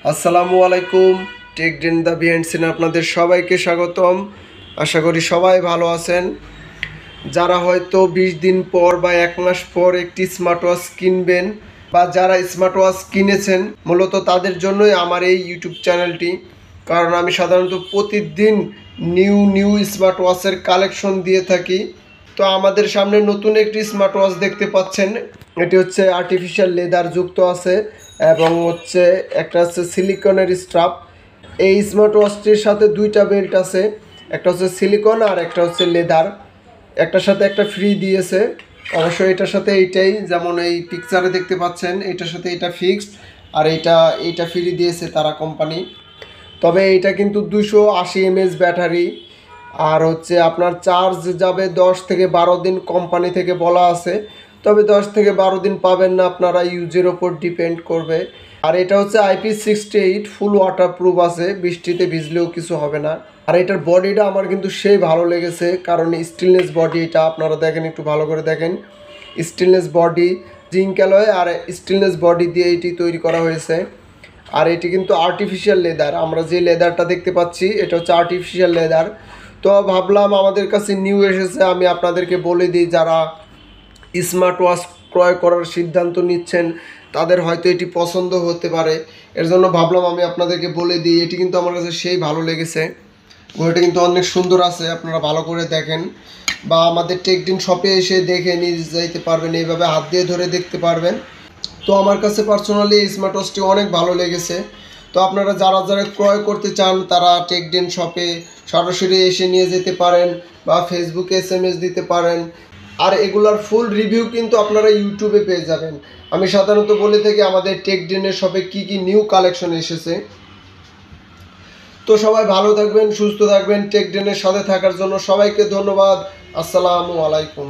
আসসালামু আলাইকুম। টেকডেন the behind scene আপনাদের সবাইকে স্বাগতম। আশা করি সবাই ভালো আছেন। যারা হয়তো 20 দিন পর বা 1 মাস পর একটি স্মার্ট ওয়াচ কিনবেন বা যারা স্মার্ট ওয়াচ কিনেছেন, মূলত তাদের জন্যই আমার এই ইউটিউব চ্যানেলটি। কারণ আমি সাধারণত প্রতিদিন নিউ স্মার্ট ওয়াচের কালেকশন দিয়ে থাকি। তো আমাদের সামনে নতুন একটি স্মার্ট ওয়াচ দেখতে পাচ্ছেন। এটি হচ্ছে আর্টিফিশিয়াল লেদার যুক্ত আছে এবং হচ্ছে একটা হচ্ছে সিলিকনের স্ট্রাপ। এই স্মার্ট ওয়াচটির সাথে দুইটা বেল্ট আছে, একটা হচ্ছে সিলিকন আর একটা হচ্ছে লেদার। একটার সাথে একটা ফ্রি দিয়েছে। অবশ্যই এটার সাথে এইটাই, যেমন এই পিকচারে দেখতে পাচ্ছেন, এটার সাথে এটা ফিক্সড আর এইটা ফ্রি দিয়েছে তারা কোম্পানি। তবে এইটা কিন্তু 280 mAh ব্যাটারি আর হচ্ছে আপনার চার্জ যাবে 10 থেকে 12 দিন কোম্পানি থেকে বলা আছে। তবে 10 থেকে 12 দিন পাবেন না, আপনারা ইউজের ওপর ডিপেন্ড করবে। আর এটা হচ্ছে IP68 ফুল ওয়াটারপ্রুফ আছে, বৃষ্টিতে ভিজলেও কিছু হবে না। আর এটার বডিটা আমার কিন্তু সেই ভালো লেগেছে, কারণ স্টিলনেস বডি। এটা আপনারা দেখেন, একটু ভালো করে দেখেন, স্টিলনেস বডি, জিঙ্ক অ্যালয় আর স্টিলনেস বডি দিয়ে এটি তৈরি করা হয়েছে। আর এটি কিন্তু আর্টিফিশিয়াল লেদার, আমরা যে লেদারটা দেখতে পাচ্ছি এটা হচ্ছে আর্টিফিশিয়াল লেদার। তো ভাবলাম আমাদের কাছে নিউ এসেছে, আমি আপনাদেরকে বলে দিই, যারা স্মার্ট ওয়াচ ক্রয় করার সিদ্ধান্ত নিচ্ছেন তাদের হয়তো এটি পছন্দ হতে পারে। এর জন্য ভাবলাম আমি আপনাদেরকে বলে দিই। এটি কিন্তু আমার কাছে সেই ভালো লেগেছে, ঘড়িটা কিন্তু অনেক সুন্দর আছে, আপনারা ভালো করে দেখেন বা আমাদের টেকডিন শপে এসে দেখে নিয়ে যাইতে পারবেন, এইভাবে হাত দিয়ে ধরে দেখতে পারবেন। তো আমার কাছে পার্সোনালি এই স্মার্ট ওয়াচটি অনেক ভালো লেগেছে। তো আপনারা যারা ক্রয় করতে চান তারা টেকডেন শপে সরাসরি এসে নিয়ে যেতে পারেন বা ফেসবুকে SMS দিতে পারেন। আর এগুলার ফুল রিভিউ কিন্তু আপনারা ইউটিউবে পেয়ে যাবেন। আমি সাধারণত বলে থাকি আমাদের টেকডেনের শপে কী নিউ কালেকশন এসেছে। তো সবাই ভালো থাকবেন, সুস্থ থাকবেন। টেকডেনের সাথে থাকার জন্য সবাইকে ধন্যবাদ। আসসালামু আলাইকুম।